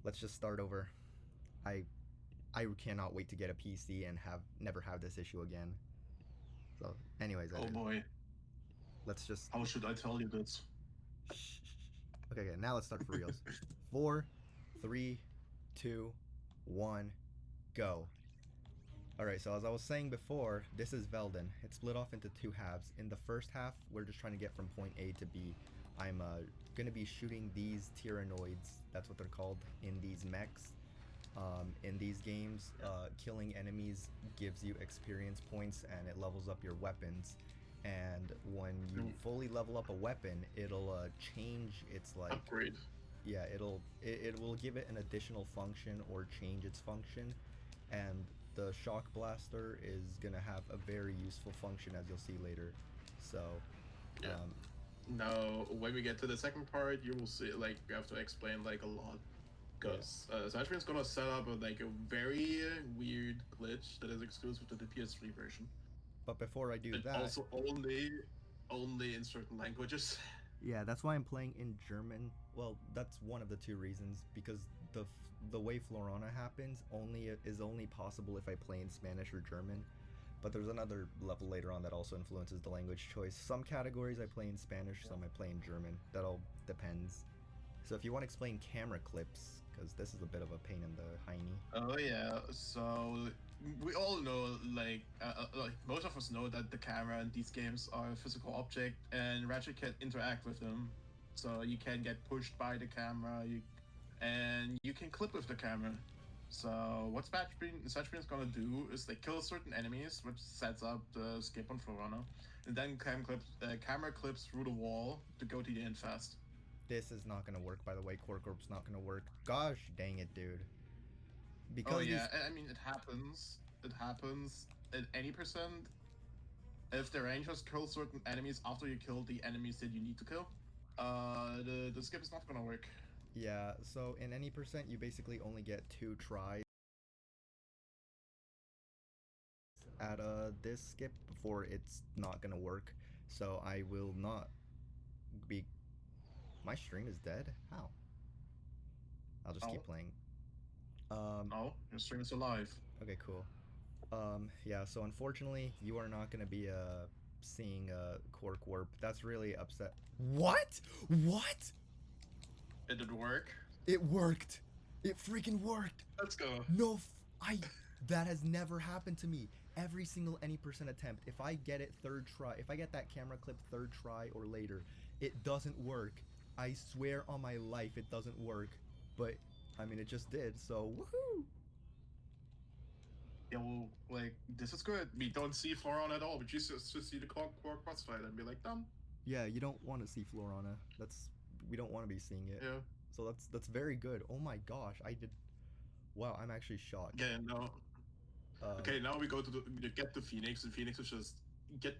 Let's just start over. I I cannot wait to get a PC and never have this issue again. So, anyways, Oh Evan, boy, let's just. how should I tell you this? Shh. Okay, now let's start for reals. Four, three, two, one, go. Alright, so as I was saying before, this is Velden. It's split off into two halves. In the first half, we're just trying to get from point A to B. I'm gonna be shooting these Tyrannoids, that's what they're called, in these mechs. In these games, killing enemies gives you experience points and it levels up your weapons. And when you fully level up a weapon, it'll change its like Upgrade. yeah, it will give it an additional function or change its function, and the shock blaster is gonna have a very useful function, as you'll see later. So Yeah. Now, when we get to the second part, you will see like we have to explain like a lot, because Satchman's gonna set up a very weird glitch that is exclusive to the PS3 version, but before I do and that, also only in certain languages. yeah, that's why I'm playing in German. Well, that's one of the two reasons, because the way Florana happens is only possible if I play in Spanish or German. But there's another level later on that also influences the language choice. Some categories I play in Spanish, some I play in German. That all depends. So if you want to explain camera clips, because this is a bit of a pain in the hiney. Oh yeah, so we all know, like most of us know that the camera in these games are a physical object, and Ratchet can interact with them. So you can get pushed by the camera, and you can clip with the camera. So what Satchman's gonna do is they kill certain enemies, which sets up the skip on Forerunner, and then camera clips through the wall to go to the end fast. This is not gonna work, by the way. Core Corp's not gonna work. Gosh dang it, dude. Oh Because these. yeah, I mean it happens. It happens at any percent. If the rangers kill certain enemies after you kill the enemies that you need to kill, the skip is not gonna work. Yeah, so in any percent, you basically only get 2 tries at this skip before it's not gonna work. So I will not be. My stream is dead? How? I'll just keep Oh, playing. no, your stream is alive. Okay, cool. Yeah, so unfortunately, you are not gonna be seeing Cork Warp. That's really upset. What? What? It did work. It worked. It freaking worked. Let's go. No, that has never happened to me. Every single any percent attempt, if I get it third try, if I get that camera clip third try or later, it doesn't work. I swear on my life it doesn't work. But I mean, it just did. So woohoo! Yeah, well, like this is good. We don't see Floron at all, but you just see the Quark crossfight and be like, done. Yeah, you don't want to see Florana. We don't want to be seeing it. Yeah. So that's very good. Oh my gosh, I did. Wow, I'm actually shocked. Yeah. No. Okay, now we go to get to Phoenix, and Phoenix is just get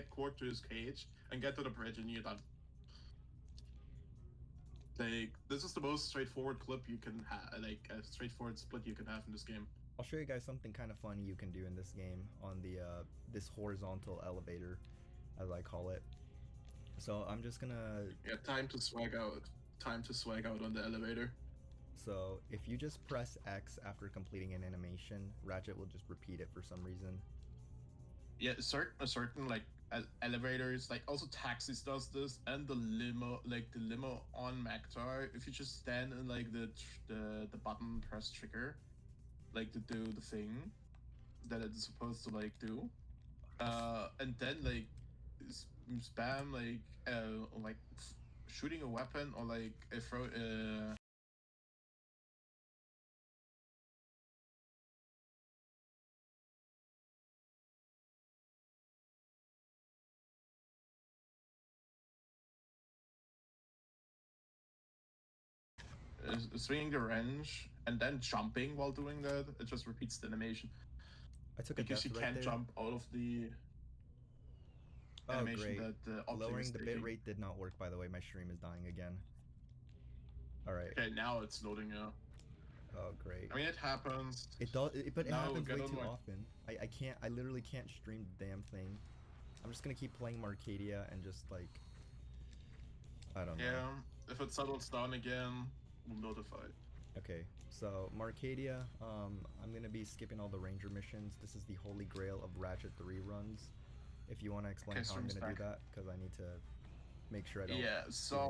Quark to his cage and get to the bridge, and you're done. Like this is the most straightforward clip you can have, like a straightforward split you can have in this game. I'll show you guys something kind of funny you can do in this game on the this horizontal elevator, as I call it. So I'm just gonna. Yeah, time to swag out. Time to swag out on the elevator. So if you just press X after completing an animation, Ratchet will just repeat it for some reason. Yeah, certain like elevators, like also taxis does this, and the limo on Maktar. If you just stand in like the button press trigger, like to do the thing that it's supposed to like do, and then like spam like shooting a weapon or like a throw swinging the wrench and then jumping while doing that. It just repeats the animation I took a because death you right can't there. jump out of the Oh animation great! that the object Lowering is the taking. bitrate did not work, by the way. My stream is dying again. All right. Okay, now it's loading. Oh great. I mean, it happens. It does, but it Now happens get way on too my- often. I can't. I literally can't stream the damn thing. I'm just gonna keep playing Marcadia and just like. I don't know. Yeah, if it settles down again, will notify. Okay, so Marcadia, I'm gonna be skipping all the ranger missions. This is the holy grail of Ratchet 3 runs. If you want to explain Okay, how I'm stream's gonna do back. that, because I need to make sure I don't Yeah, do anything stupid.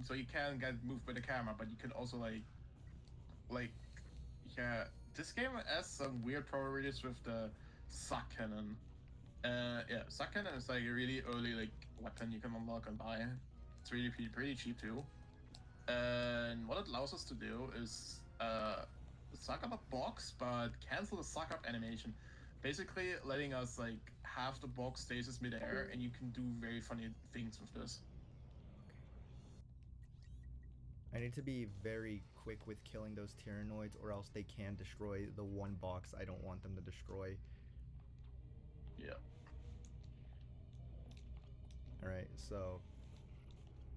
so you can get moved by the camera, but you can also like yeah, this game has some weird probabilities with the suck cannon. Yeah, suck cannon is like a really early like weapon you can unlock and buy. It's really pretty cheap too. And what it allows us to do is suck up a box, but cancel the suck up animation. Basically, letting us like have the box stasis midair, and you can do very funny things with this. I need to be very quick with killing those Tyrannoids, or else they can destroy the one box I don't want them to destroy. Yeah. Alright, so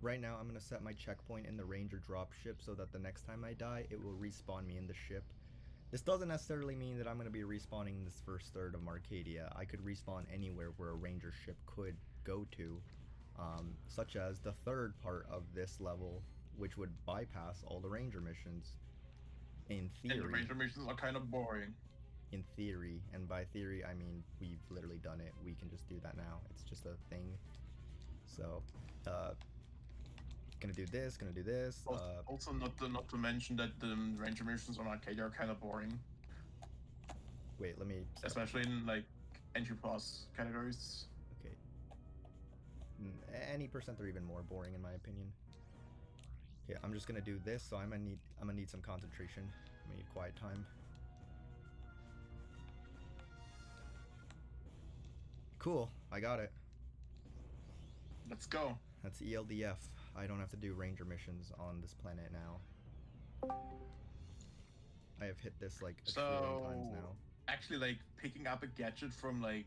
right now I'm going to set my checkpoint in the Ranger dropship so that the next time I die, it will respawn me in the ship. This doesn't necessarily mean that I'm going to be respawning in this first third of Marcadia. I could respawn anywhere where a Ranger ship could go to, such as the third part of this level, which would bypass all the Ranger missions. In theory. And the ranger missions are kind of boring. In theory, and by theory I mean we've literally done it. We can just do that now. It's just a thing. So, gonna do this. Also, not to mention that the ranger missions on arcade are kind of boring, Wait, let me. especially in like entry plus categories. Okay. Any percent are even more boring in my opinion. Okay, I'm just gonna do this. So I'm gonna need some concentration. I'm gonna need quiet time. Cool, I got it. Let's go. That's ELDF. I don't have to do ranger missions on this planet now. I have hit this like a trillion times now. Actually, like picking up a gadget from like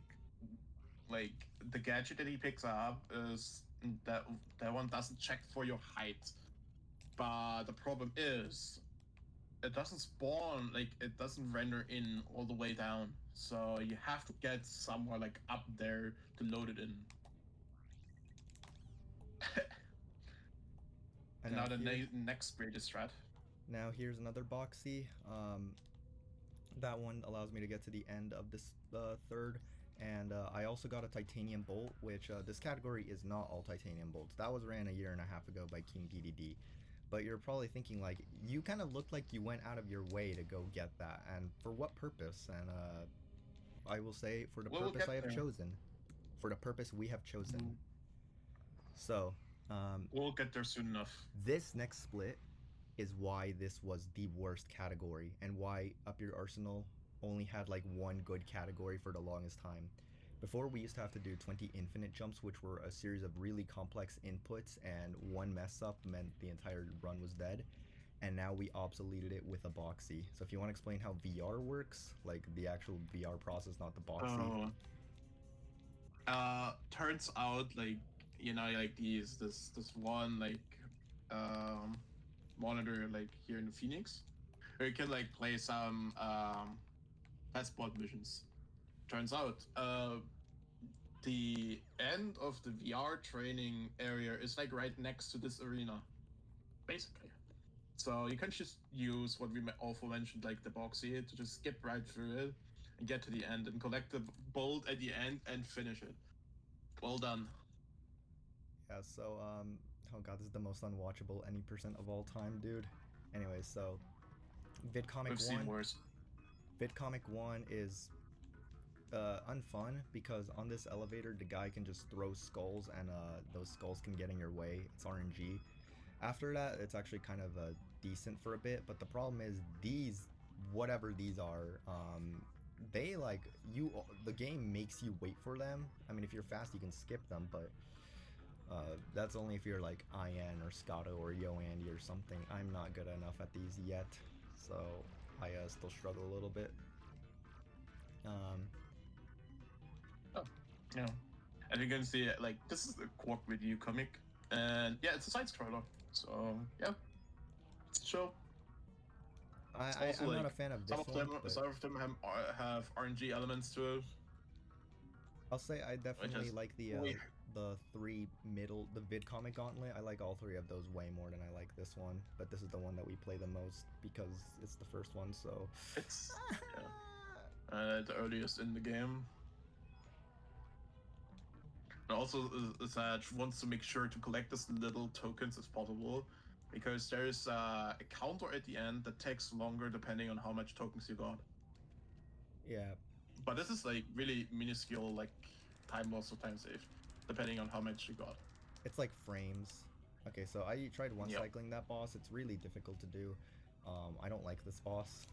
the gadget that he picks up is that one doesn't check for your height, but the problem is it doesn't spawn, like it doesn't render in all the way down, so you have to get somewhere like up there to load it in. And now the next greatest strat. Now here's another boxy. That one allows me to get to the end of this third, and I also got a titanium bolt, which this category is not all titanium bolts. That was ran a year and a half ago by King DDD. But you're probably thinking, like, you kind of looked like you went out of your way to go get that, and for what purpose? And I will say, for the purpose I have chosen. For the purpose we have chosen. So, we'll get there soon enough. This next split is why this was the worst category, and why Up Your Arsenal only had like one good category for the longest time. Before, we used to have to do 20 infinite jumps, which were a series of really complex inputs, and one mess up meant the entire run was dead. And now we obsoleted it with a boxy. So if you want to explain how VR works, like the actual VR process, not the boxy. Turns out, like, you know, like this one like monitor like here in Phoenix, where you can like play some passport missions. Turns out the end of the VR training area is like right next to this arena, basically. So you can just use what we also mentioned, like the boxy, to just skip right through it and get to the end and collect the bolt at the end and finish it. Well done. Yeah, so, oh god, this is the most unwatchable any percent of all time, dude. Anyway, so, VidComic 1. VidComic 1 is unfun, because on this elevator, the guy can just throw skulls, and those skulls can get in your way. It's RNG. After that, it's actually kind of decent for a bit, but the problem is these, whatever these are, they like, the game makes you wait for them. I mean, if you're fast, you can skip them, but that's only if you're like IN or Scotto or Yoandy or something. I'm not good enough at these yet, so I still struggle a little bit. Yeah. And you can see, like, this is a Quark Review comic, and yeah, it's a side scroller. So yeah, it's a show. I'm like, not a fan of this one. Some of them have RNG elements to it. I'll say I definitely like the three middle, the VidComic Gauntlet. I like all three of those way more than I like this. this one, but this is the one that we play the most because it's the first one. So It's the earliest in the game. And also, Zach wants to make sure to collect as little tokens as possible, because there's a counter at the end that takes longer depending on how much tokens you got. yeah, But this is like really minuscule, like time loss or time saved, depending on how much you got. it's like frames. Okay, so I tried one Yep. cycling that boss. It's really difficult to do. I don't like this boss.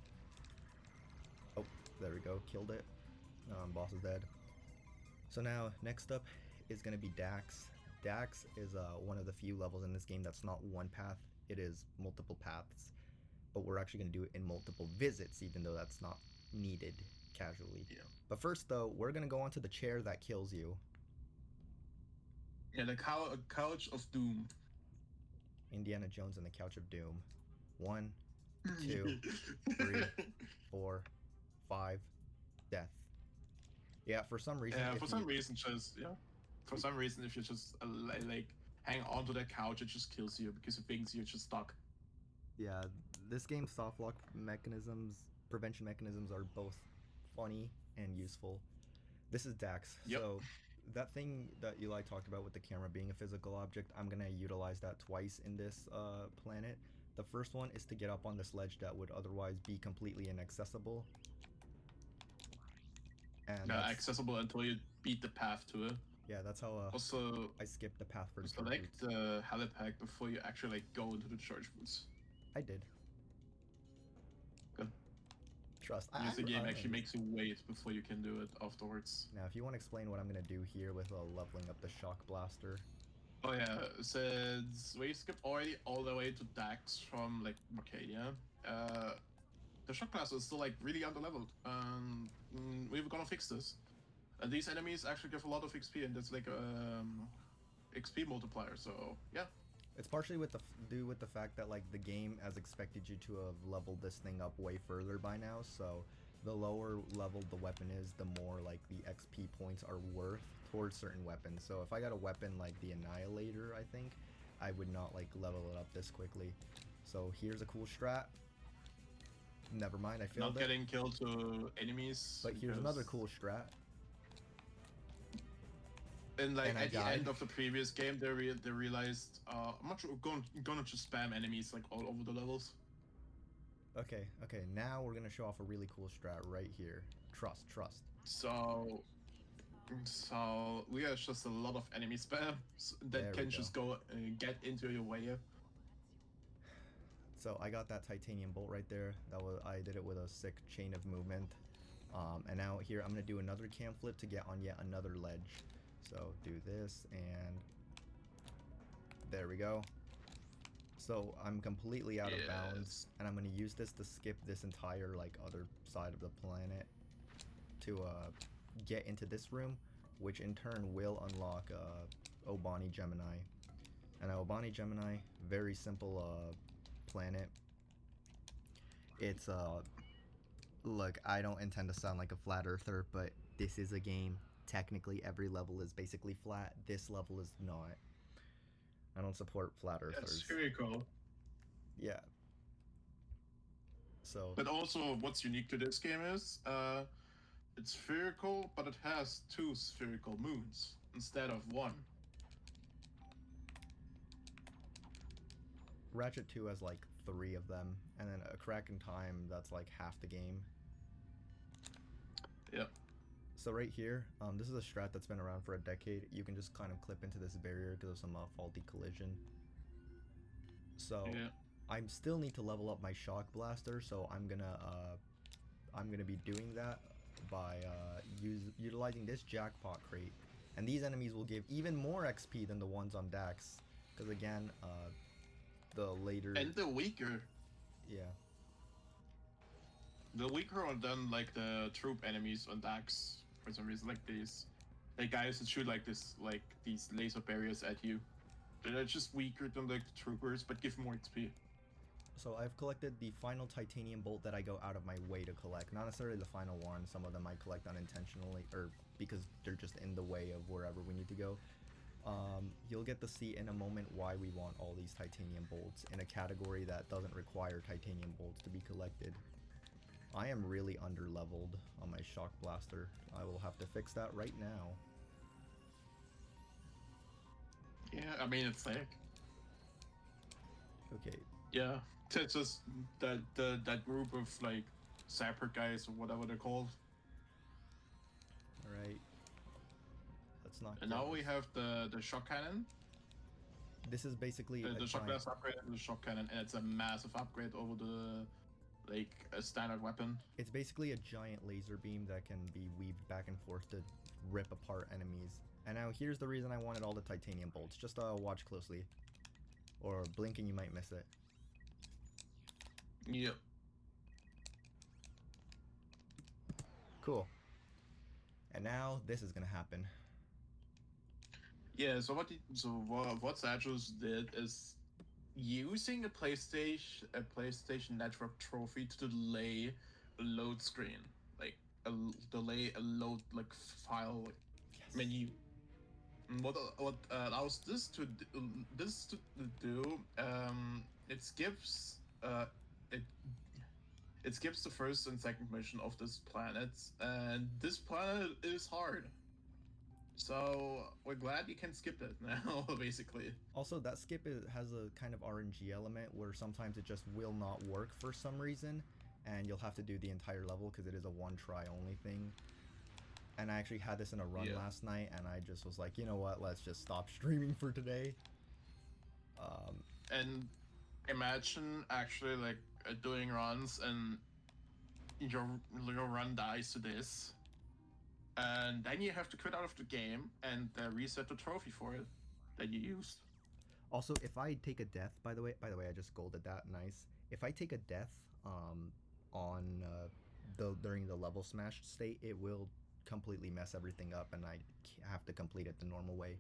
Oh, there we go. Killed it. Boss is dead. So now, next up is going to be Dax. Dax is one of the few levels in this game that's not one path. It is multiple paths. But we're actually going to do it in multiple visits, even though that's not needed casually. Yeah. But first, though, we're going to go onto the chair that kills you. Yeah, the couch of doom. Indiana Jones and the Couch of Doom. 1, 2, 3, 4, 5, death. Yeah, for some reason. Yeah, for some reason, if you just like hang onto that couch, it just kills you because it thinks you're just stuck. Yeah, this game's soft lock mechanisms, prevention mechanisms are both funny and useful. This is Dax. Yep. So that thing that Eli talked about with the camera being a physical object, I'm gonna utilize that twice in this planet. The first one is to get up on this ledge that would otherwise be completely inaccessible. And accessible until you beat the path to it. Yeah, that's how also I skipped the path for the charge select boots. the helipad before you actually like go into the charge boots. I did. Good. Trust. Because the game actually makes you wait before you can do it afterwards. Now, if you want to explain what I'm gonna do here with leveling up the shock blaster. Oh yeah, since we skipped already all the way to Dax from like Arcadia, the shock blaster is still like really underleveled, and we're gonna fix this. And these enemies actually give a lot of XP, and that's like XP multiplier. So yeah. It's partially with due with the fact that like the game has expected you to have leveled this thing up way further by now. So the lower leveled the weapon is, the more like the XP points are worth towards certain weapons. So if I got a weapon like the Annihilator, I think I would not like level it up this quickly. So here's a cool strat. Never mind, I failed Not getting killed to enemies. But here's another cool strat. And like at the end of the previous game, they realized I'm not sure gonna just spam enemies like all over the levels. Okay, now we're gonna show off a really cool strat right here. Trust. So we have just a lot of enemy spam that can just go get into your way. So I got that titanium bolt right there. I did it with a sick chain of movement. And now here I'm gonna do another cam flip to get on yet another ledge. So do this, and there we go. So I'm completely out of bounds, and I'm gonna use this to skip this entire like other side of the planet to get into this room, which in turn will unlock Obani Gemini. And Obani Gemini, very simple planet. It's look, I don't intend to sound like a flat earther, but this is a game. Technically, every level is basically flat. This level is not. I don't support flat earthers. That's very cool. Yeah. So. But also, what's unique to this game is it's spherical, but it has 2 spherical moons instead of 1. Ratchet 2 has like 3 of them, and then a crack in time that's like half the game. Yep. So right here, this is a strat that's been around for a decade. You can just kind of clip into this barrier because of some faulty collision. So I still need to level up my shock blaster, so I'm gonna be doing that by utilizing this jackpot crate. And these enemies will give even more XP than the ones on Dax, because again, the later and the weaker. Yeah. The weaker are than like the troop enemies on Dax for some reason, like these guys that shoot like these laser barriers at you. They're just weaker than like the troopers, but give more XP. So I've collected the final titanium bolt that I go out of my way to collect. Not necessarily the final one. Some of them I collect unintentionally, or because they're just in the way of wherever we need to go. You'll get to see in a moment why we want all these titanium bolts in a category that doesn't require titanium bolts to be collected. I am really under-leveled on my shock blaster. I will have to fix that right now. Yeah, I mean, it's sick. Okay. Yeah, it's just that group of like separate guys or whatever they're called. All right. Let's not. And now we have the shock cannon. This is basically the shock blast upgrade and the shock cannon, and it's a massive upgrade over the like a standard weapon. It's basically a giant laser beam that can be weaved back and forth to rip apart enemies. And now here's the reason I wanted all the titanium bolts. Just watch closely, or blinking you might miss it. Yep. Cool. And now this is gonna happen. Yeah. So what Satchels did is using a PlayStation Network trophy to delay a load screen, like delay a load like file like, Yes. menu. What allows this to do? It skips it skips the first and second mission of this planet, and this planet is hard. So we're glad you can skip it now, basically. Also, that skip has a kind of RNG element where sometimes it just will not work for some reason, and you'll have to do the entire level because it is a one-try only thing. And I actually had this in a run last night, and I just was like, you know what, let's just stop streaming for today. And imagine actually like doing runs and your run dies to this, and then you have to quit out of the game and reset the trophy for it that you used. Also, if I take a death, by the way, I just golded that, nice. If I take a death during the level smash state, it will completely mess everything up, and I have to complete it the normal way.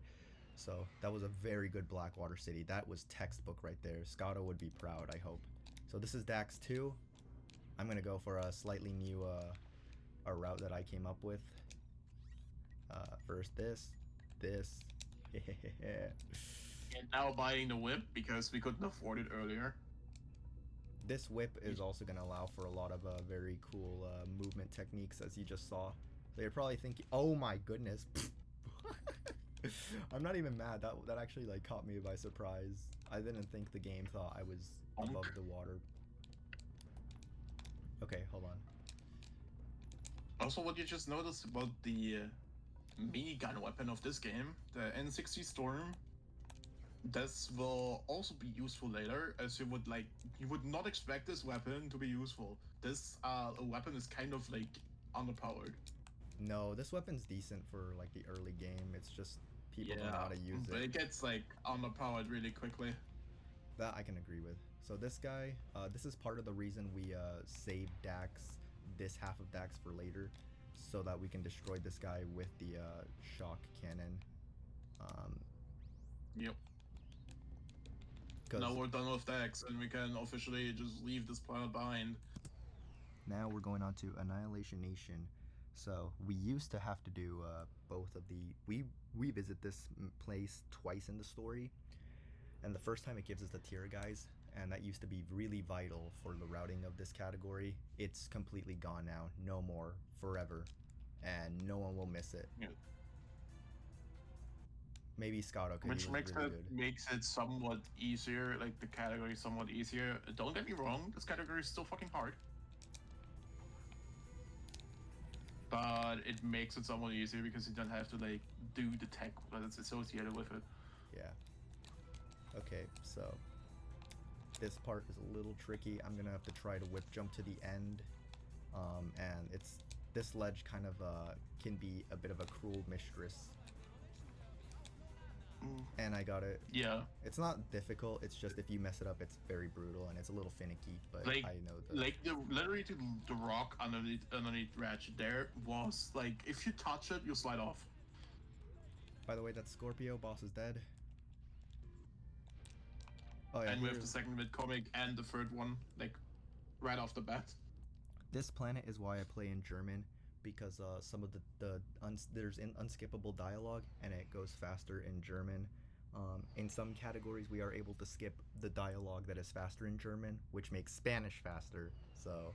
So that was a very good Blackwater City. That was textbook right there. Scotto would be proud, I hope. So this is Dax 2. I'm gonna go for a slightly new a route that I came up with. First this. And now buying the whip because we couldn't afford it earlier. This whip is also going to allow for a lot of very cool movement techniques, as you just saw. So you're probably thinking, oh my goodness. I'm not even mad. That actually like caught me by surprise. I didn't think the game thought I was above the water. Okay, hold on. Also, what you just noticed about the minigun weapon of this game, the N60 Storm, this will also be useful later, as you would not expect this weapon to be useful. This weapon is kind of like underpowered. No, this weapon's decent for like the early game. It's just people don't know how to use but it gets like underpowered really quickly. That I can agree with. So this guy, this is part of the reason we saved Dax, this half of Dax for later, so that we can destroy this guy with the shock cannon. Yep. Now we're done with Dax, and we can officially just leave this planet behind. Now we're going on to Annihilation Nation. So we used to have to do both of the... We visit this place twice in the story. And the first time it gives us the tier guys. And that used to be really vital for the routing of this category. It's completely gone now. No more. Forever. And no one will miss it. Yeah. Maybe Scotto, which makes it somewhat easier, like the category somewhat easier. Don't get me wrong, this category is still fucking hard. But it makes it somewhat easier because you don't have to like do the tech that's associated with it. Yeah. Okay, so this part is a little tricky. I'm gonna have to try to whip jump to the end. And this ledge kind of can be a bit of a cruel mistress. And I got it. Yeah. It's not difficult. It's just if you mess it up, it's very brutal and it's a little finicky. But like, I know that. Like literally the rock underneath Ratchet there was like if you touch it, you slide off. By the way, that's Scorpio. Boss is dead. Oh yeah. And we have the second mid comic and the third one like right off the bat. This planet is why I play in German, because some of there's unskippable dialogue and it goes faster in German. In some categories, we are able to skip the dialogue that is faster in German, which makes Spanish faster. So,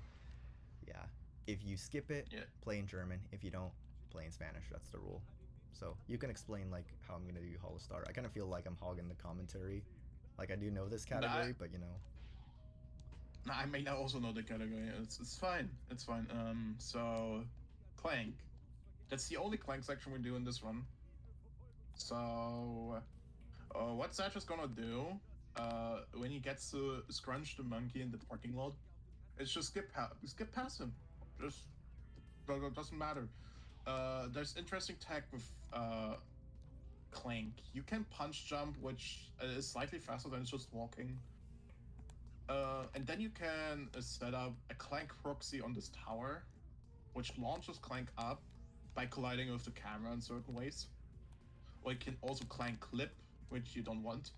yeah, if you skip it, Yeah. play in German. If you don't, play in Spanish. That's the rule. So you can explain like how I'm gonna do Holostar. I kind of feel like I'm hogging the commentary. Like I do know this category, but you know. No, I may not also know the category. It's fine. It's fine. So Clank. That's the only Clank section we do in this one. So, what Satch is gonna do, when he gets to scrunch the monkey in the parking lot, is just skip past him. Just doesn't matter. There's interesting tech with Clank. You can punch jump, which is slightly faster than just walking. And then you can set up a Clank proxy on this tower, which launches Clank up by colliding with the camera in certain ways. Or you can also Clank clip, which you don't want.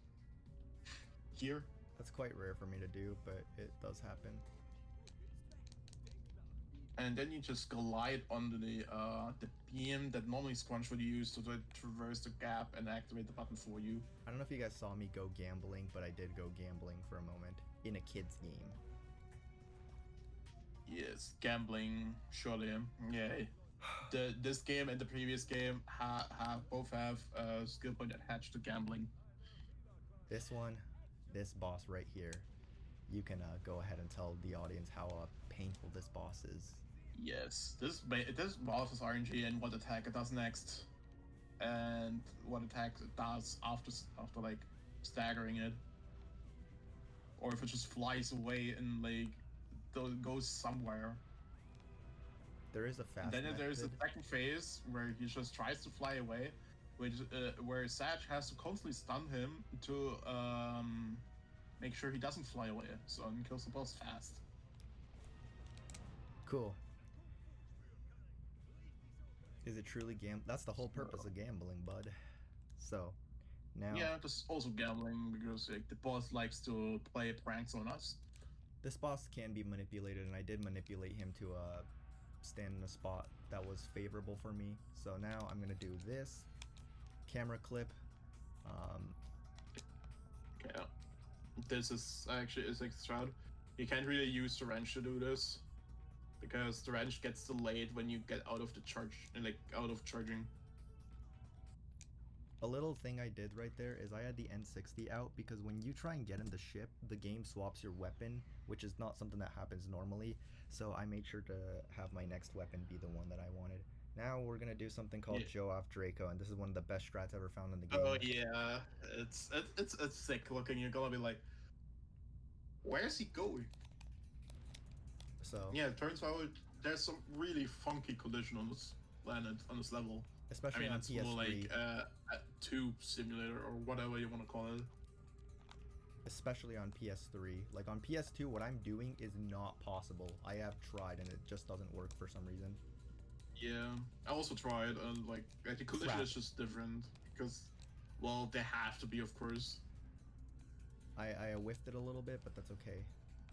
Here. That's quite rare for me to do, but it does happen. And then you just glide onto the beam that normally Scrunch would use to traverse the gap and activate the button for you. I don't know if you guys saw me go gambling, but I did go gambling for a moment in a kid's game. Yes, gambling, surely. Yay. This game and the previous game both have a skill point attached to gambling. This one, this boss right here, you can go ahead and tell the audience how painful this boss is. Yes, this boss is RNG and what attack it does next, and what attack it does after like staggering it, or if it just flies away and like goes somewhere. There is a fast. And then method. there's the second phase where he just tries to fly away, which where Satch has to constantly stun him to make sure he doesn't fly away, so he kills the boss fast. Cool. Is it truly That's the whole purpose of gambling, bud. So, now. Yeah, just also gambling because like the boss likes to play pranks on us. This boss can be manipulated, and I did manipulate him to stand in a spot that was favorable for me. So now I'm gonna do this camera clip. Yeah, this is actually like Stroud. You can't really use the wrench to do this because the wrench gets delayed when you get out of the out of charging. A little thing I did right there is I had the N60 out because when you try and get in the ship, the game swaps your weapon, which is not something that happens normally. So I made sure to have my next weapon be the one that I wanted. Now we're gonna do something called Joe off Draco, and this is one of the best strats ever found in the game. Oh yeah, it's sick looking. You're gonna be like, where's he going? So yeah, it turns out there's some really funky collision on this planet, on this level. Especially on it's PS3. more like a tube simulator or whatever you want to call it. Especially on PS3. Like on PS2, what I'm doing is not possible. I have tried and it just doesn't work for some reason. Yeah, I also tried, and like the collision is just different because, well, they have to be, of course. I whiffed it a little bit, but that's okay.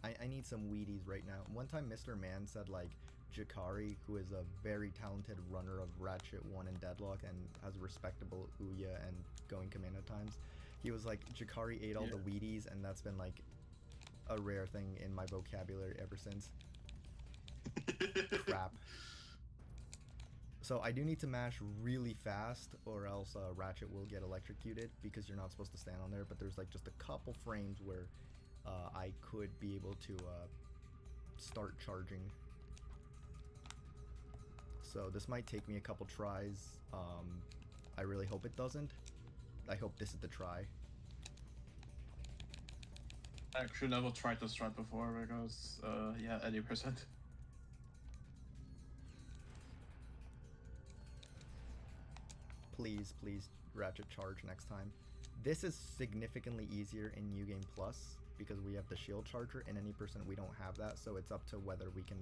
I need some Wheaties right now. One time Mr. Man said like Jakari, who is a very talented runner of Ratchet 1 and Deadlock and has respectable Ouya and going commando times, he was like, Jakari ate all the Wheaties, and that's been like a rare thing in my vocabulary ever since. Crap. So I do need to mash really fast or else Ratchet will get electrocuted because you're not supposed to stand on there, but there's like just a couple frames where I could be able to start charging. So this might take me a couple tries. I really hope it doesn't. I hope this is the try. I actually never tried this strat before because, yeah, 80%. Please, please, Ratchet charge next time. This is significantly easier in New Game Plus because we have the shield charger, and any percent we don't have that, so it's up to whether we can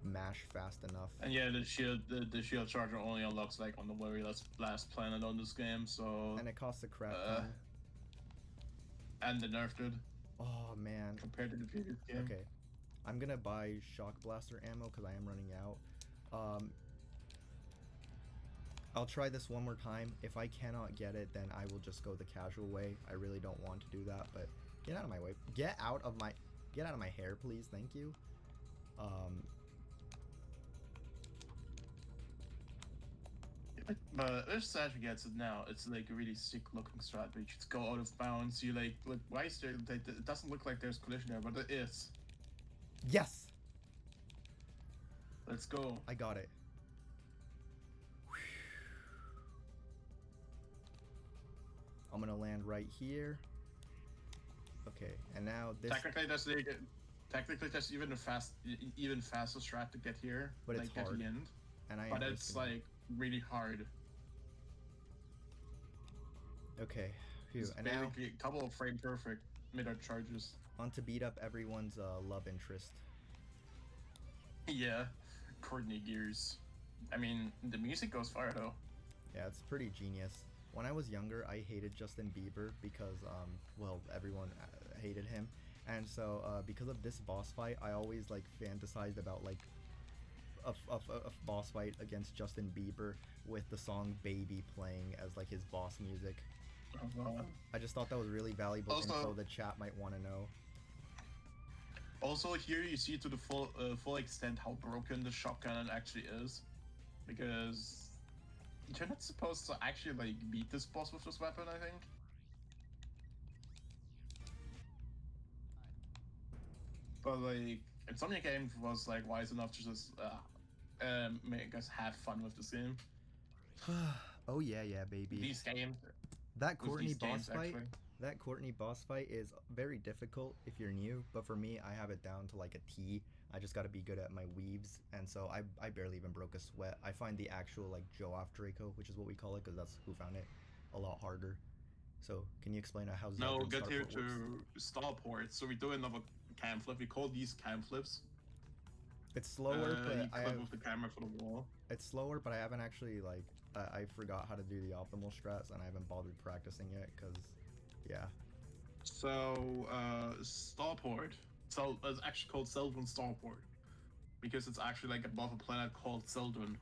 mash fast enough. And yeah, the shield charger only unlocks like on the very last planet on this game, so. And it costs a crap ton. And they nerfed it. Oh man. Compared to the previous game. Okay, I'm gonna buy shock blaster ammo because I am running out. Um, I'll try this one more time. If I cannot get it, then I will just go the casual way. I really don't want to do that, but get out of my way. Get out of my hair, please. Thank you. But if Sasha gets it now, it's like a really sick looking strat. You just go out of bounds. You like, look, why is there? It doesn't look like there's collision there, but it is. Yes! Let's go. I got it. I'm gonna land right here. Okay, and now this. Technically, that's even faster strat to get here. But like, it's hard. At the end. And but it's like really hard. Okay, phew. It's and now a couple of frame perfect mid-art charges. On to beat up everyone's love interest. Yeah, Courtney Gears. I mean, the music goes far though. Yeah, it's pretty genius. When I was younger, I hated Justin Bieber because, well, everyone hated him. And so, because of this boss fight, I always, like, fantasized about, like, a boss fight against Justin Bieber with the song Baby playing as, like, his boss music. I just thought that was really valuable info the chat might want to know. Also, here you see to the full extent how broken the shotgun actually is. Because you're not supposed to actually, like, beat this boss with this weapon, I think. But, like, Insomniac Games was, like, wise enough to just make us have fun with this game. Oh yeah, baby. These games. That Courtney boss fight. That Courtney boss fight is very difficult if you're new, but for me, I have it down to like a T. I just gotta be good at my weaves, and so I barely even broke a sweat. I find the actual like Joaf Draco, which is what we call it, because that's who found it, a lot harder. So can you explain how Zeldin No, get here works? to Starport. So we do another cam flip. We call these cam flips. It's slower, but I have the camera for the wall. It's slower, but I haven't actually like I forgot how to do the optimal strats, and I haven't bothered practicing yet because, yeah. So Starport. So it's actually called Zeldin Starport because it's actually like above a planet called Zeldin.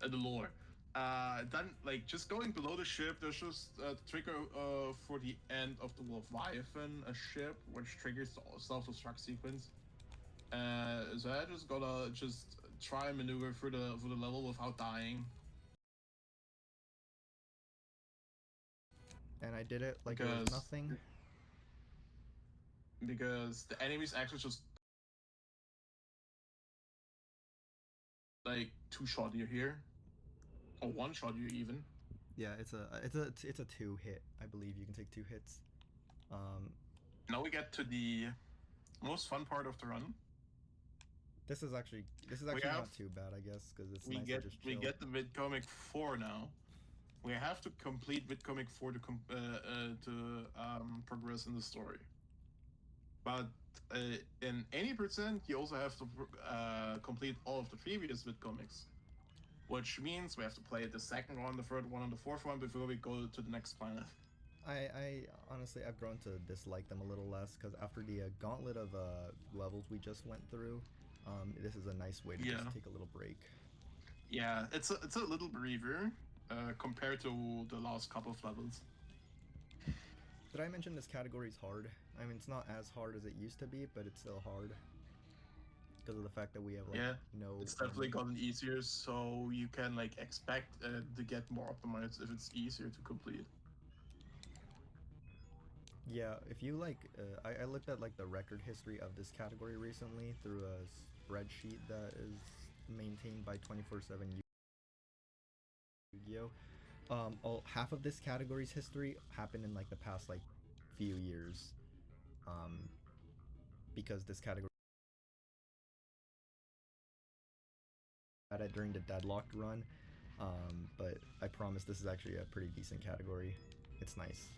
The lore. Then like just going below the ship, there's just a trigger for the end of the Leviathan, a ship which triggers the self-destruct sequence. So I just gotta try and maneuver through the level without dying. And I did it like it was nothing. Because the enemies actually just like two-shot you here, or one-shot you even. Yeah, it's a 2-hit. I believe you can take 2 hits. Now we get to the most fun part of the run. This is actually not too bad, I guess, because it's nice to just chill. We get the Vidcomic 4 now. We have to complete Vidcomic 4 to progress in the story. But in any percent, you also have to complete all of the previous Vidcomics, which means we have to play the second one, the third one, and the fourth one before we go to the next planet. I honestly, I've grown to dislike them a little less, because after the gauntlet of levels we just went through, this is a nice way to just take a little break. Yeah, it's a little breather compared to the last couple of levels. Did I mention this category is hard? I mean, it's not as hard as it used to be, but it's still hard. Because of the fact that we have, like, no... It's definitely gotten easier, so you can, like, expect to get more optimized if it's easier to complete. Yeah, if you, like... I looked at, like, the record history of this category recently through a spreadsheet that is maintained by 24/7 Yu-Gi-Oh! Half of this category's history happened in, like, the past, like, few years. Because this category had it during the deadlocked run, but I promise this is actually a pretty decent category. It's nice.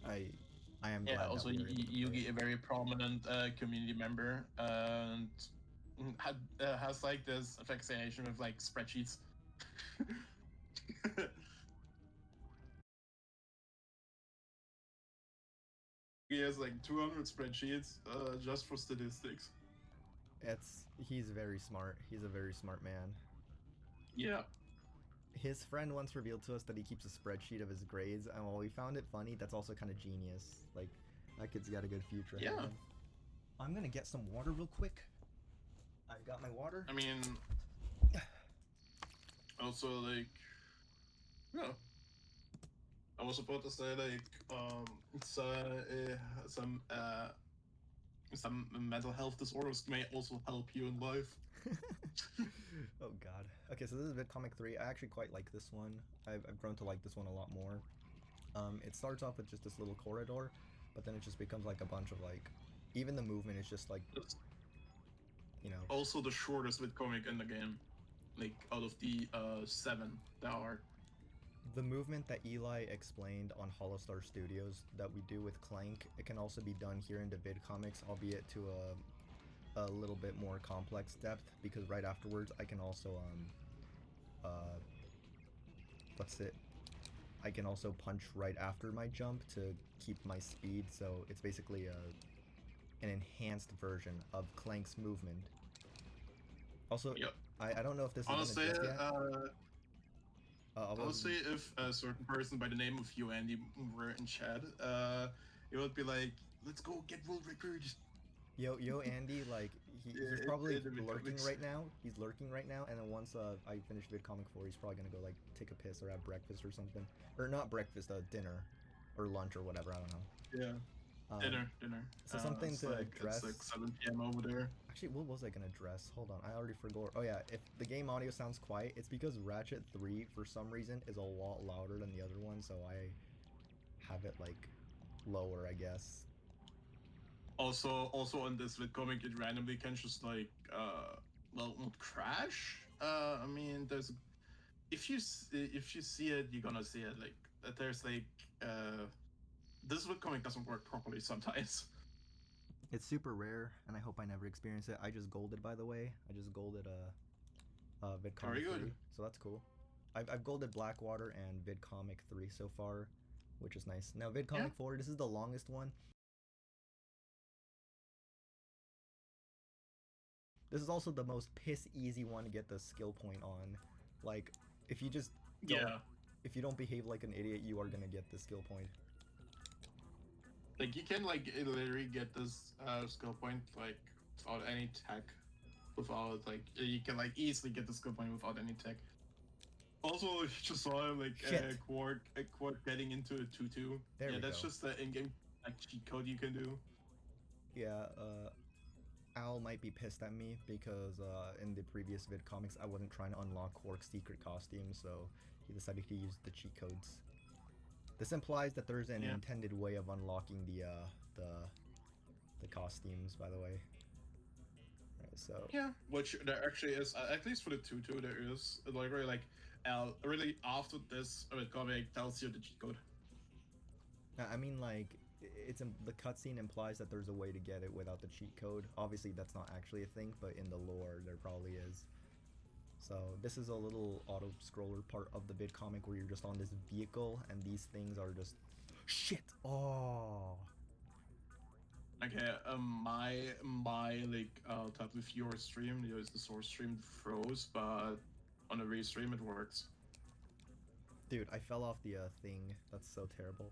I am glad. Yeah, also Yugi, a very prominent community member, and has like this fixation with like spreadsheets. He has like 200 spreadsheets just for statistics. He's very smart. He's a very smart man. Yeah. His friend once revealed to us that he keeps a spreadsheet of his grades, and while we found it funny, that's also kind of genius. Like, that kid's got a good future ahead of Yeah. him. I'm gonna get some water real quick. I've got my water. I mean, also like, yeah. I was about to say like, some mental health disorders may also help you in life. Oh god. Okay, so this is VidComic 3. I actually quite like this one. I've grown to like this one a lot more. It starts off with just this little corridor, but then it just becomes like a bunch of like, even the movement is just like, It's you know. also the shortest VidComic in the game, like out of the 7 that are. The movement that Eli explained on Hollowstar Studios that we do with Clank, it can also be done here in the VidComics, albeit to a little bit more complex depth, because right afterwards I can also I can also punch right after my jump to keep my speed, so it's basically an enhanced version of Clank's movement. Also, Yep. I don't know if this Honestly, is gonna yet. honestly, if a certain person by the name of you, Andy, were in chat, it would be like, let's go get world record. Yo, Andy, like, he's Yeah, probably in the lurking VidComics. right now. He's lurking right now, and then once I finish VidComic 4, he's probably gonna go, like, take a piss or have breakfast or something. Or not breakfast, dinner. Or lunch or whatever, I don't know. Yeah. Dinner. So something it's to like, address. It's like 7 p.m. over there. Actually, what was I gonna address? Hold on, I already forgot. Oh yeah, if the game audio sounds quiet, it's because Ratchet 3, for some reason, is a lot louder than the other one, so I have it, like, lower, I guess. Also on this VidComic, it randomly can just like, well, not crash. I mean, if you see it, you're gonna see it. Like, there's like, this VidComic doesn't work properly sometimes. It's super rare, and I hope I never experience it. I just golded, by the way. I just golded VidComic 3, so that's cool. I've golded Blackwater and VidComic 3 so far, which is nice. Now VidComic 4, this is the longest one. This is also the most piss easy one to get the skill point on. Like, if you just if you don't behave like an idiot, you are gonna get the skill point. Like, you can like literally get this skill point like without any tech, without like, you can like easily get the skill point without any tech. Also, you just saw him like Quark getting into a 2-2. There we that's go. just the in-game like cheat code you can do. Yeah, Al might be pissed at me because in the previous VidComics I wasn't trying to unlock Quark's secret costume, so he decided to use the cheat codes. This implies that there's an intended way of unlocking the costumes, by the way. Right, so which there actually is, at least for the 2-2, there is like really after this comic tells you the cheat code. I mean, like, the cutscene implies that there's a way to get it without the cheat code. Obviously, that's not actually a thing, but in the lore, there probably is. So this is a little auto-scroller part of the VidComic where you're just on this vehicle, and these things are just shit. Oh. Okay, my like type of viewer stream, the source stream froze, but on a restream it works. Dude, I fell off the thing. That's so terrible.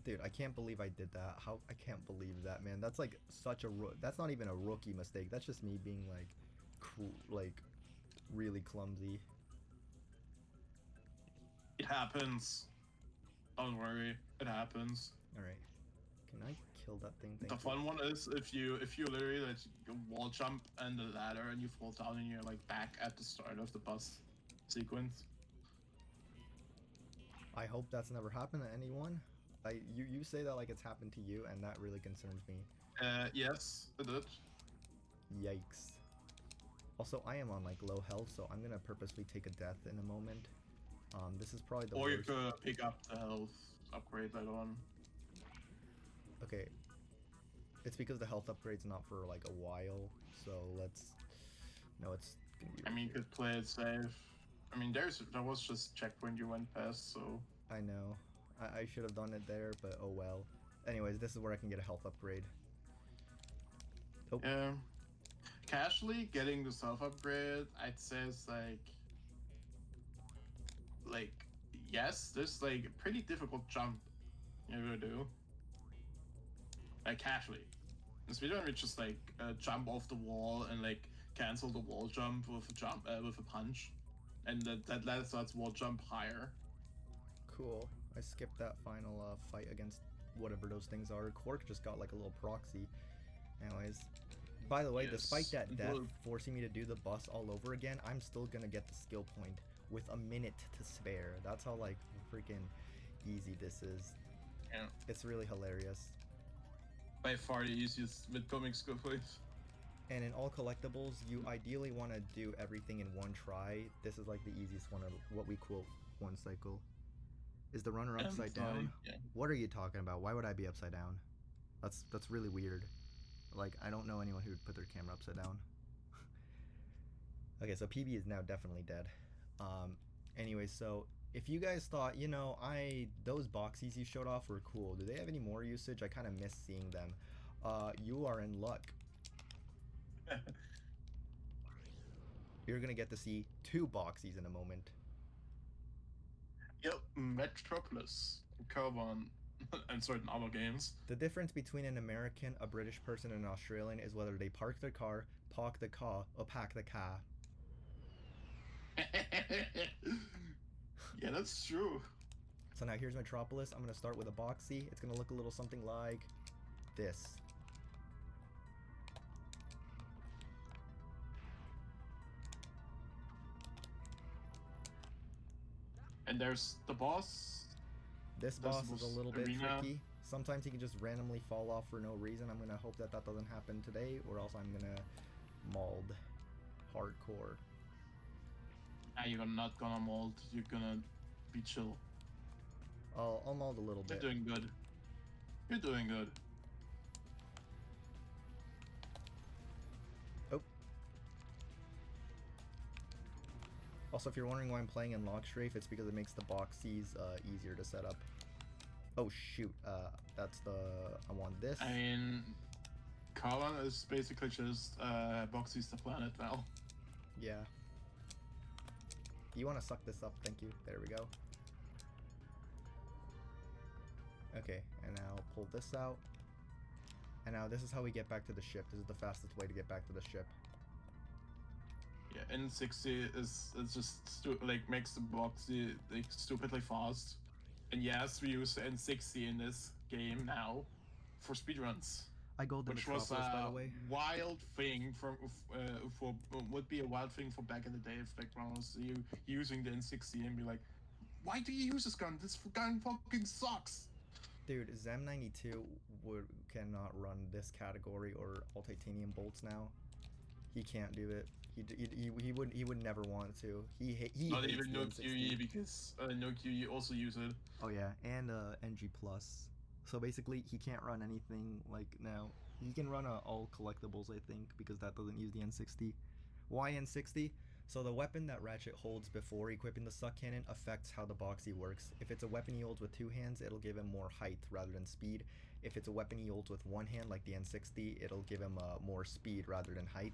Dude, I can't believe I did that. I can't believe that, man. That's like such a that's not even a rookie mistake. That's just me being like really clumsy. It happens. Don't worry, it happens. All right. Can I kill that thing? The fun one is if you literally like wall jump and the ladder and you fall down and you're like back at the start of the bus sequence. I hope that's never happened to anyone. You say that like it's happened to you, and that really concerns me. Yes, it did. Yikes. Also, I am on like low health, so I'm gonna purposely take a death in a moment. This is probably the worst. Or you could pick up the health upgrade later on. Okay. It's because the health upgrade's not for like a while, so let's... No, it's gonna be... I mean, you could play it safe. I mean, there was just checkpoint you went past, so I know. I should have done it there, but oh well. Anyways, this is where I can get a health upgrade. Oh, yeah. Casually getting the self upgrade, I'd say is like yes, there's like a pretty difficult jump you gotta do. Like casually. In speedrun, we just like jump off the wall and like cancel the wall jump with a punch, and that lets us wall jump higher. cool. I skipped that final fight against whatever those things are. Quark just got like a little proxy. Anyways, by the way, Yes. despite that death forcing me to do the boss all over again, I'm still gonna get the skill point with a minute to spare. That's how like freaking easy this is. Yeah. It's really hilarious. By far the easiest mid-comic skill points. And in all collectibles, you ideally want to do everything in one try. This is like the easiest one of what we quote one cycle. Is the runner upside down? Yeah. What are you talking about? Why would I be upside down? That's really weird. Like, I don't know anyone who would put their camera upside down. Okay, so PB is now definitely dead. Anyways, so if you guys thought, you know, those boxies you showed off were cool, do they have any more usage? I kind of miss seeing them. You are in luck. You're gonna get to see 2 boxies in a moment. Yep, Metropolis, Carbon, and certain other games. The difference between an American, a British person, and an Australian is whether they park their car, park the car, or pack the car. Yeah, that's true. So now here's Metropolis. I'm gonna start with a boxy. It's gonna look a little something like this. And there's the boss. This boss is a little bit arena. tricky. Sometimes he can just randomly fall off for no reason. I'm gonna hope that doesn't happen today, or else I'm gonna mauled hardcore. You're not gonna mold. You're gonna be chill. I'll mauled a little bit. You're doing good. You're doing good. Oh. Also, if you're wondering why I'm playing in Lock Strafe, it's because it makes the boxies easier to set up. Oh shoot, that's the... I want this. I mean, Carbon is basically just Boxy's the planet now. Yeah. You want to suck this up? Thank you. There we go. Okay, and now pull this out. And now this is how we get back to the ship. This is the fastest way to get back to the ship. Yeah, N60 is just makes the Boxy like stupidly fast. And yes, we use N60 in this game now for speedruns. I go to Which was Metropolis, by the way. wild thing for would be a wild thing for back in the day if like one was you using the N60 and be like, why do you use this gun? This gun fucking sucks. Dude, Zem92 cannot run this category or all titanium bolts now. He can't do it. He would never want to. He Not hates even the no N60. QE because no QE also use it. Oh yeah, and NG plus. So basically, he can't run anything like now. He can run all collectibles, I think, because that doesn't use the N60. Why N60? So the weapon that Ratchet holds before equipping the suck cannon affects how the boxy works. If it's a weapon he holds with 2 hands, it'll give him more height rather than speed. If it's a weapon he holds with 1 hand, like the N60, it'll give him more speed rather than height.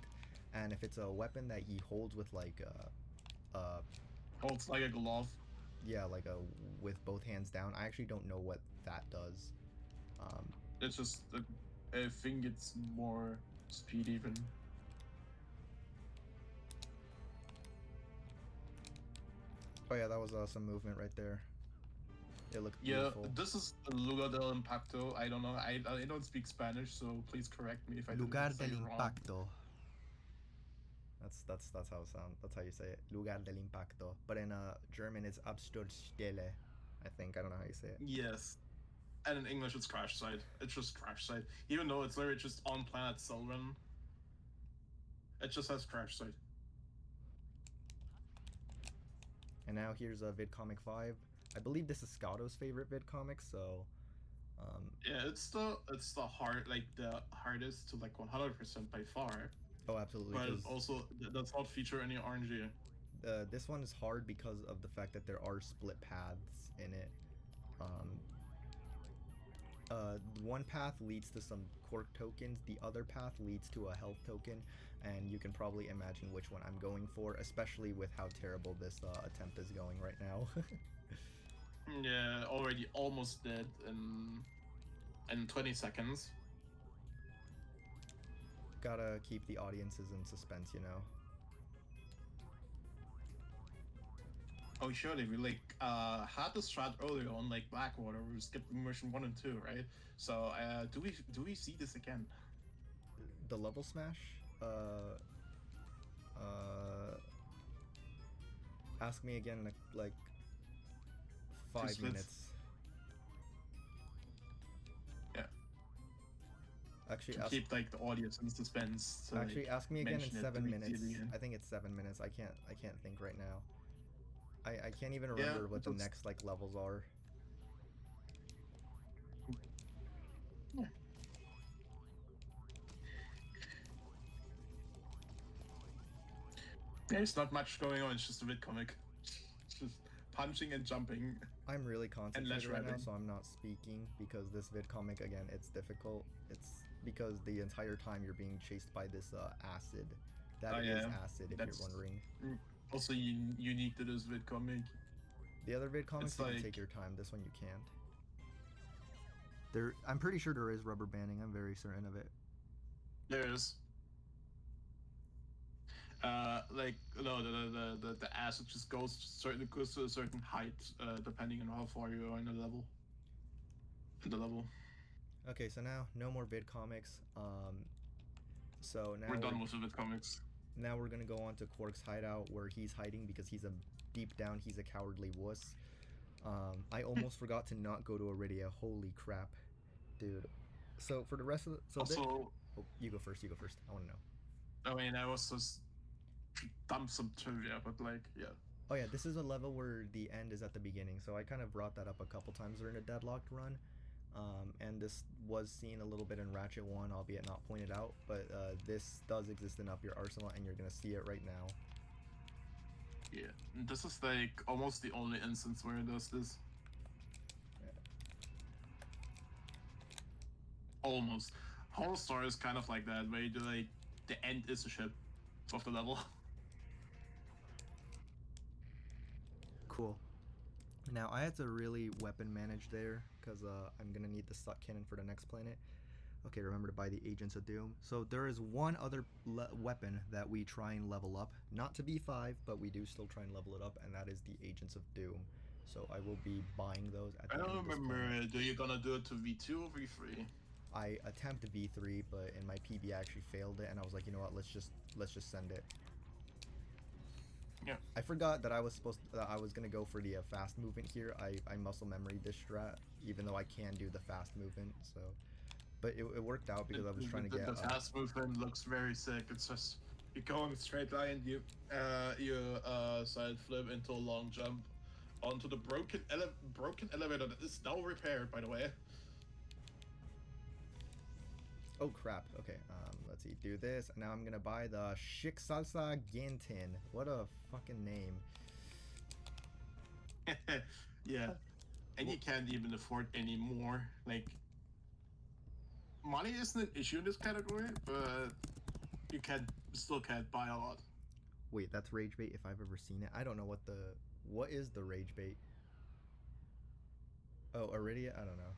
And if it's a weapon that he holds with like Holds like a glove. yeah, like with both hands down, I actually don't know what that does. It's just I think it's more speed even. Oh yeah, that was some movement right there. It looked Yeah, beautiful. this is Lugar del Impacto. I don't know. I don't speak Spanish, so please correct me if I Lugar say del it wrong. impacto. That's how it sounds. That's how you say it. Lugar del impacto. But in German, it's Absturzstelle. I think I don't know how you say it. Yes. And in English, it's Crash Site. It's just Crash Site. Even though it's literally just on planet Selren, it just has Crash Site. And now here's VidComic 5. I believe this is Scotto's favorite VidComic, so... Yeah, it's the hardest to like 100% by far. Oh, absolutely. But it also does not feature any RNG. this one is hard because of the fact that there are split paths in it. One path leads to some quirk tokens, the other path leads to a health token, and you can probably imagine which one I'm going for, especially with how terrible this attempt is going right now. Yeah, already almost dead in 20 seconds. Gotta keep the audiences in suspense, you know. Oh, surely we had the strat earlier on, like Blackwater. We skipped mission 1 and 2, right? So do we see this again? The level smash? Ask me again in like 5 minutes. Yeah. Actually, keep like the audience in suspense. So, actually, ask me again in 7 minutes. Again? I think it's 7 minutes. I can't think right now. I can't even remember what the next like levels are. Yeah. There's not much going on. It's just a vidcomic. Just punching and jumping. I'm really concentrated right now, so I'm not speaking because this vidcomic, again, it's difficult. It's because the entire time you're being chased by this acid. That is acid, if you're wondering. Also unique to this vidcomic. The other vidcomics, you can take your time. This one you can't. I'm pretty sure there is rubber banding. I'm very certain of it. There is. Like no, the acid just goes to a certain height, depending on how far you are in the level. Okay, so now no more vidcomics. So now we're done with the vidcomics. Now we're gonna go on to Quark's hideout, where he's hiding because deep down he's a cowardly wuss. I almost forgot to not go to Iridia. Holy crap, dude. So for the rest of the you go first. I want to know. I mean, I was just dump some trivia, but like, yeah. Oh yeah, this is a level where the end is at the beginning, so I kind of brought that up a couple times during a deadlocked run. And this was seen a little bit in Ratchet 1, albeit not pointed out, but this does exist in Up Your Arsenal, and you're gonna see it right now. Yeah, this is like almost the only instance where it does this. Yeah. Almost. Whole Star is kind of like that, where you do like the end is a ship of the level. Cool. Now I had to really weapon manage there because I'm gonna need the suck cannon for the next planet. Okay, remember to buy the Agents of Doom. So there is one other weapon that we try and level up, not to B5, but we do still try and level it up, and that is the Agents of Doom. So I will be buying those at the end of this planet. Are you gonna do it to V2 or V3? I attempted V3, but in my PB I actually failed it, and I was like, you know what, let's just send it. Yeah. I forgot that I was gonna go for the fast movement here. I muscle memory this strat, even though I can do the fast movement. So, but it worked out because I was trying to get. The fast movement looks very sick. It's just you go in a straight line, you side flip into a long jump onto the broken elevator that is now repaired, by the way. Oh crap, okay, let's see, do this, and now I'm gonna buy the Shiksalsa Gintin. What a fucking name. Yeah, and you can't even afford any more. Like, money isn't an issue in this category, but you still can't buy a lot. Wait, that's rage bait if I've ever seen it. I don't know what is the rage bait? Oh, Iridia? I don't know.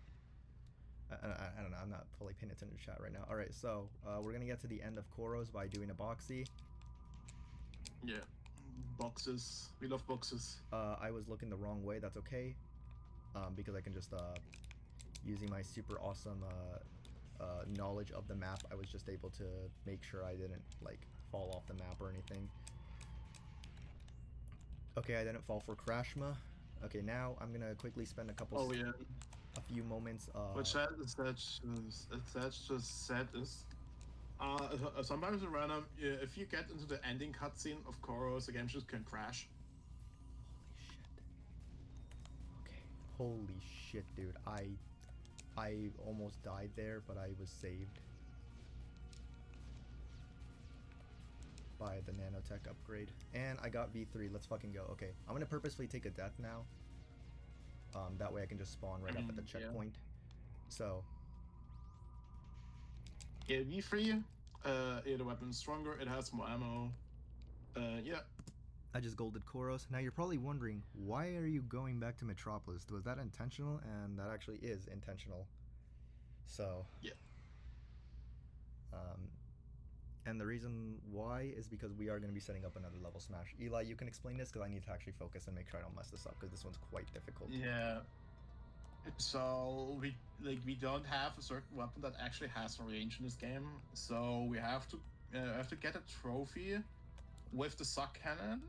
I don't know, I'm not fully paying attention to chat right now. Alright, so we're gonna get to the end of Koros by doing a boxy. Yeah, boxes. We love boxes. I was looking the wrong way, that's okay. Because I can just, using my super awesome knowledge of the map, I was just able to make sure I didn't, like, fall off the map or anything. Okay, I didn't fall for Krashma. Okay, now I'm gonna quickly spend a few moments. What chat is that's just said is sometimes in random, if you get into the ending cutscene of Koros, the game just can crash. Holy shit, dude. I almost died there, but I was saved. buy the nanotech upgrade. And I got V3. Let's fucking go. Okay, I'm gonna purposefully take a death now. That way I can just spawn right up at the checkpoint. So. Yeah, V3. The weapon's stronger. It has more ammo. Yeah. I just golded Koros. Now you're probably wondering, why are you going back to Metropolis? Was that intentional? And that actually is intentional. So. Yeah. And the reason why is because we are going to be setting up another level smash. Eli, you can explain this because I need to actually focus and make sure I don't mess this up because this one's quite difficult. Yeah. So we don't have a certain weapon that actually has a range in this game. So we have to get a trophy with the suck cannon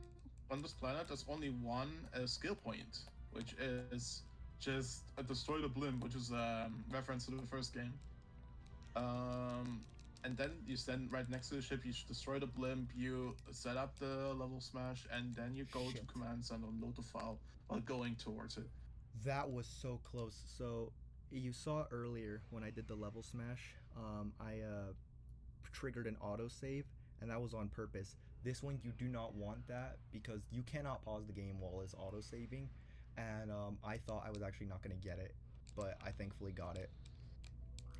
on this planet. There's only one skill point, which is just destroy the blimp, which is a reference to the first game. And then you stand right next to the ship, you destroy the blimp, you set up the level smash, and then you go to command center and load the file while going towards it. That was so close. So you saw earlier when I did the level smash, I triggered an autosave, and that was on purpose. This one you do not want that because you cannot pause the game while it's autosaving, and I thought I was actually not going to get it, but I thankfully got it.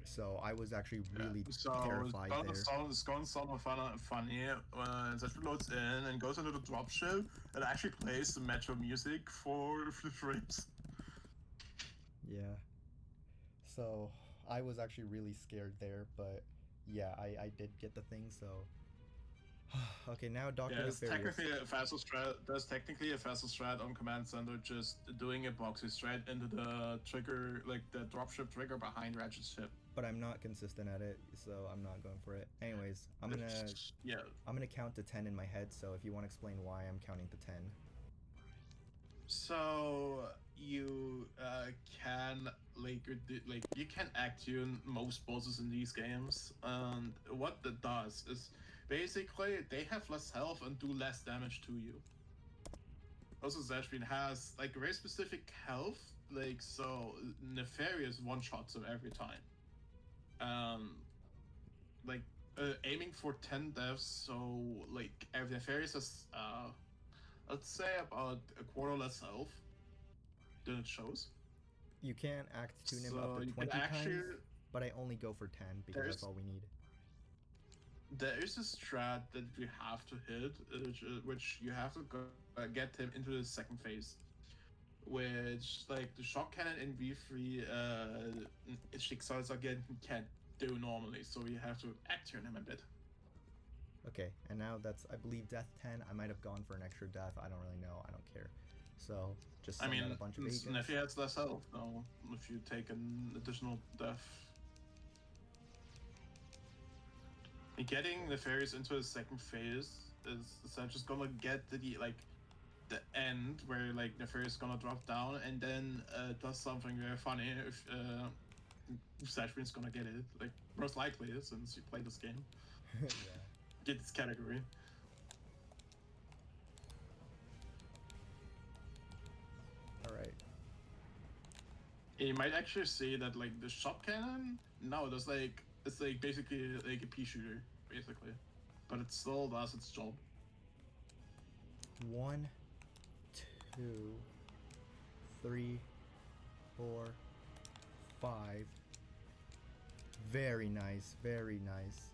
So I was actually really terrified there. It's going to sound funny when Zetsu loads in and goes into the dropship. It actually plays the metro music for the flip frames. Yeah. So I was actually really scared there, but yeah, I did get the thing. So okay, now Dr. Yeah, it's Nefarious. technically a faster strat. There's technically a faster strat on command center, just doing a boxy straight into the trigger, like the dropship trigger behind Ratchet's ship. But I'm not consistent at it, so I'm not going for it. Anyways, I'm gonna count to 10 in my head. So if you want to explain why I'm counting to 10. So you can you can act-tune most bosses in these games, and what that does is basically they have less health and do less damage to you. Also, Zashvin has like very specific health, like so Nefarious one-shots him every time. Aiming for 10 deaths, so like every Nefarious has let's say about a quarter less health than it shows. You can tune him up to 20 times, but I only go for 10 because that's all we need. There is a strat that you have to hit, which you have to get him into the second phase, which like the shock cannon in V3 Schicksalsagent can't do normally, so you have to act-tune him a bit. Okay, and now that's, I believe, death 10. I might have gone for an extra death. I don't really know. I don't care. So, just send out a bunch of agents. If he has less health, though, if you take an additional death. Getting Nefarious into the second phase is just gonna get to the end where like Nefarious is gonna drop down and then does something very funny if Satchwin's gonna get it. Like most likely since you play this game. Yeah. Get this category. Alright. You might actually see that like the shot cannon, no, there's like it's like basically like a pea shooter, basically. But it still does its job. 1, 2, 3, 4, 5. Very nice, very nice.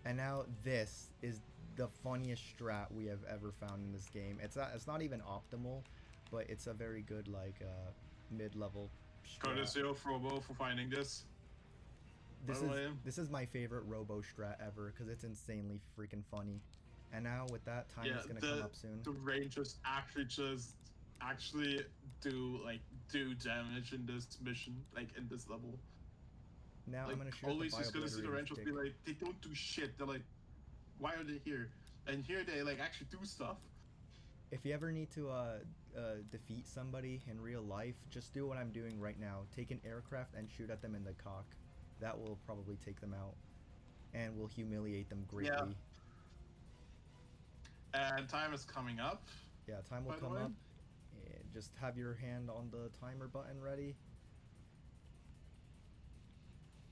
And now this is the funniest strat we have ever found in this game. It's not even optimal, but it's a very good like mid-level strat. Courtesy of Robo for finding this. This is my favorite Robo strat ever because it's insanely freaking funny. And now with that, time is gonna come up soon. The Rangers actually do damage in this mission, like in this level. Now like, I'm gonna shoot always the just gonna see the Rangers be like, they don't do shit. They're like, why are they here? And here they like actually do stuff. If you ever need to defeat somebody in real life, just do what I'm doing right now. Take an aircraft and shoot at them in the cock. That will probably take them out and will humiliate them greatly. Yeah. And time is coming up. Yeah, time will come up. And just have your hand on the timer button ready.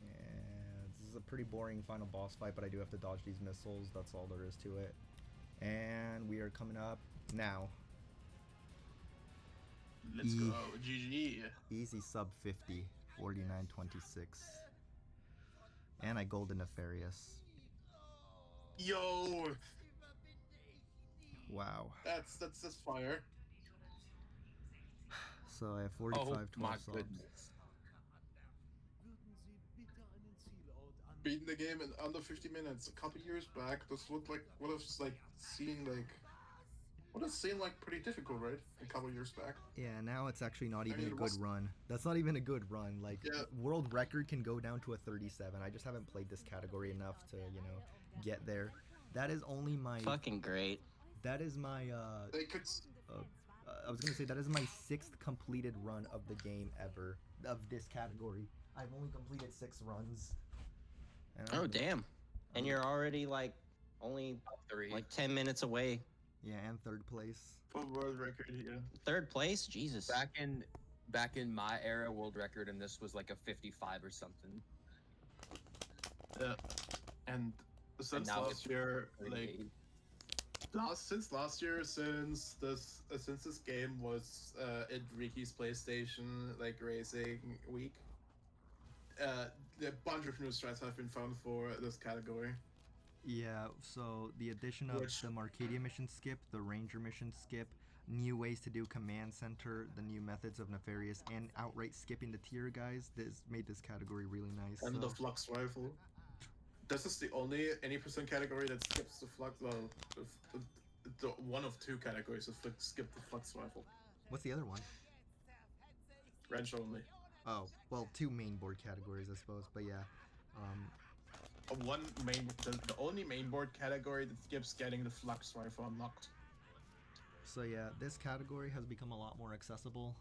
And this is a pretty boring final boss fight, but I do have to dodge these missiles. That's all there is to it. And we are coming up now. Let's go. GG. Easy sub 50, 49.26. And I golden nefarious. Yo, Wow. that's fire. So I have 45, 12 my subs. goodness. Beating the game in under 50 minutes. A couple years back, this would have seemed like pretty difficult, right? A couple years back. Yeah, now it's actually not even mean, a it good was- run. That's not even a good run. Like, Yeah. world record can go down to a 37. I just haven't played this category enough to, get there. That is only my... Fucking great. That is my, They could. I was gonna say, that is my 6th completed run of the game ever. Of this category. I've only completed 6 runs. And Oh, damn. And you're already, like, only, 3. like, 10 minutes away. Yeah, and 3rd place. For world record here. 3rd place? Jesus. Back in my era, world record, and this was like a 55 or something. Yeah. And since now last it's year, 38. since this game was at Ricky's PlayStation racing week, a bunch of new strats have been found for this category. Yeah, so the addition of Which- the Marcadia mission skip, the Ranger mission skip, new ways to do command center, the new methods of nefarious, and outright skipping the tier guys, this made this category really nice. And the so- flux rifle. This is the only any percent category that skips the flux. Well, the one of 2 categories that skip the flux rifle. What's the other one? Wrench only. Oh, well, 2 main board categories, I suppose, but yeah. The only main board category that skips getting the flux rifle unlocked. So yeah, this category has become a lot more accessible.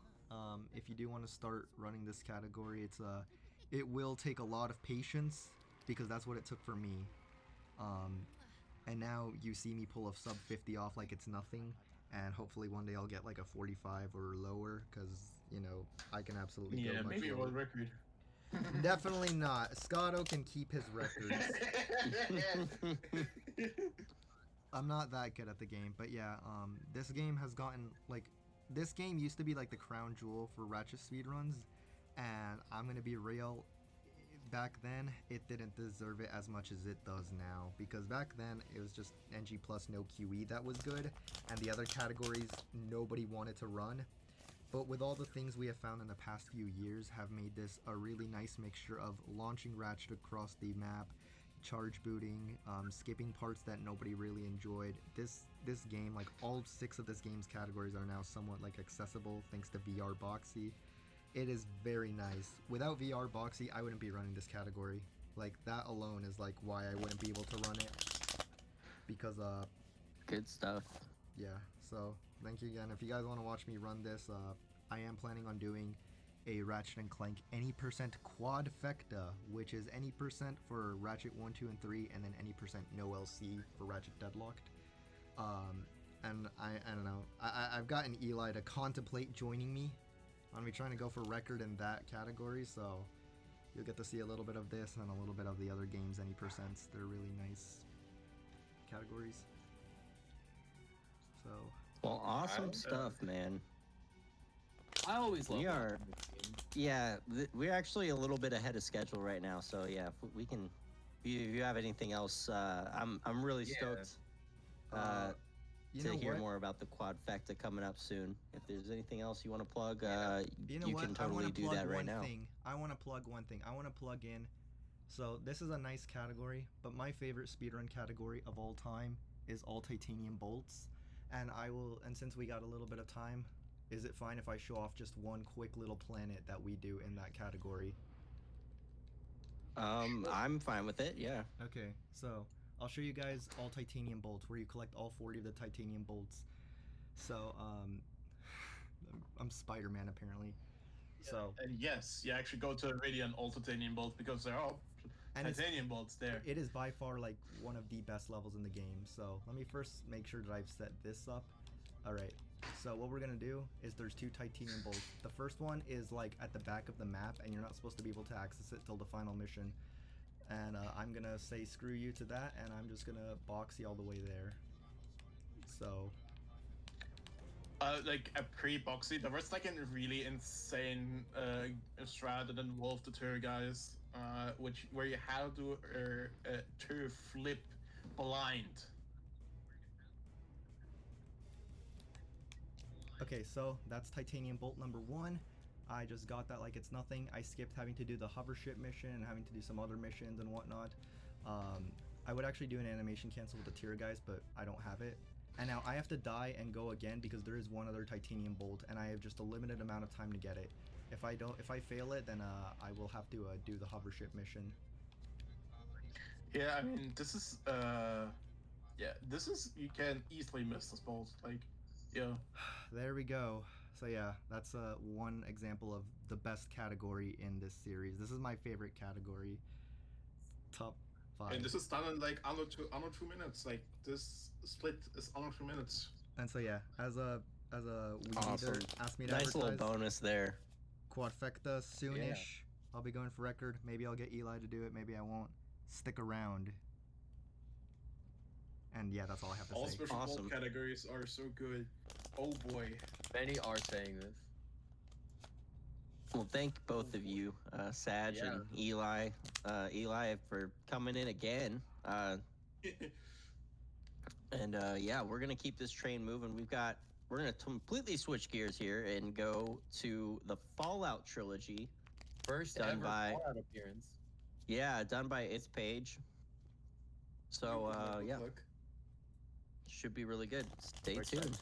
If you do want to start running this category, it will take a lot of patience, because that's what it took for me. And now you see me pull a sub 50 off like it's nothing, and hopefully one day I'll get like a 45 or lower, because, I can absolutely go Yeah, much maybe a lower. world record. Definitely not. Scotto can keep his records. I'm not that good at the game, but yeah, this game has gotten, this game used to be like the crown jewel for Ratchet speedruns, and I'm gonna be real, back then, it didn't deserve it as much as it does now, because back then, it was just NG plus no QE that was good, and the other categories, nobody wanted to run. But with all the things we have found in the past few years have made this a really nice mixture of launching Ratchet across the map, charge booting, skipping parts that nobody really enjoyed. This game, like all 6 of this game's categories are now somewhat accessible thanks to VR Boxy. It is very nice. Without VR Boxy, I wouldn't be running this category. That alone is why I wouldn't be able to run it. Because Good stuff. yeah, so thank you again. If you guys want to watch me run this, I am planning on doing a Ratchet and Clank any percent quadfecta, which is any percent for Ratchet 1, 2, and 3, and then any percent no LC for Ratchet Deadlocked. And I don't know. I've gotten Eli to contemplate joining me. I'm gonna be trying to go for record in that category, so you'll get to see a little bit of this and a little bit of the other games any percents. They're really nice categories. So Well, awesome don't- stuff, man. I always love We that. are, yeah, we're actually a little bit ahead of schedule right now, so yeah, if we can, if you have anything else, I'm really Yeah. stoked you to know hear what? more about the quadfecta coming up soon. If there's anything else you want to plug, You know you what? can I totally want to do plug that right one now. thing. I want to plug one thing. I want to plug in. So this is a nice category, but my favorite speedrun category of all time is all titanium bolts. And since we got a little bit of time, is it fine if I show off just one quick little planet that we do in that category? I'm fine with it. Yeah. Okay, so I'll show you guys all titanium bolts, where you collect all 40 of the titanium bolts. So, I'm Spider-Man apparently. So, And yes, you actually go to Iridian all titanium bolts because there are and titanium bolts there. it is by far one of the best levels in the game. So let me first make sure that I've set this up. All right. So what we're gonna do is there's 2 titanium bolts. The first one is at the back of the map, and you're not supposed to be able to access it till the final mission. And I'm gonna say screw you to that, and I'm just gonna box you all the way there. So Like a pre-boxy, there was like a really insane strat that involved the two guys, where you had to flip blind. okay, so that's titanium bolt number 1. I just got that like it's nothing. I skipped having to do the hover ship mission and having to do some other missions and whatnot. I would actually do an animation cancel with the tier guys, but I don't have it. And now I have to die and go again because there is one other titanium bolt, and I have just a limited amount of time to get it. If I fail it, then I will have to do the hover ship mission. Yeah, I mean, this is you can easily miss this bolt. Like, yeah. There we go. So yeah, that's one example of the best category in this series. This is my favorite category. Top 5. And this is done in like under 2 minutes. Like this split is under 2 minutes. And so yeah, as a weed Awesome. eater, ask me to Nice little advertise. bonus there. Quadfecta soonish. Yeah. I'll be going for record. Maybe I'll get Eli to do it. Maybe I won't. Stick around. And yeah, that's all I have to All say. special Awesome. bolt categories are so good. Oh boy. Many are saying this. Well, thank both of you, Sag Yeah. and Eli. Eli for coming in again. And yeah, we're gonna keep this train moving. We're gonna completely switch gears here and go to the Fallout trilogy. First Done ever by- Fallout appearance. Yeah, done by It's Page. So yeah, should be really good. Stay We're excited. tuned.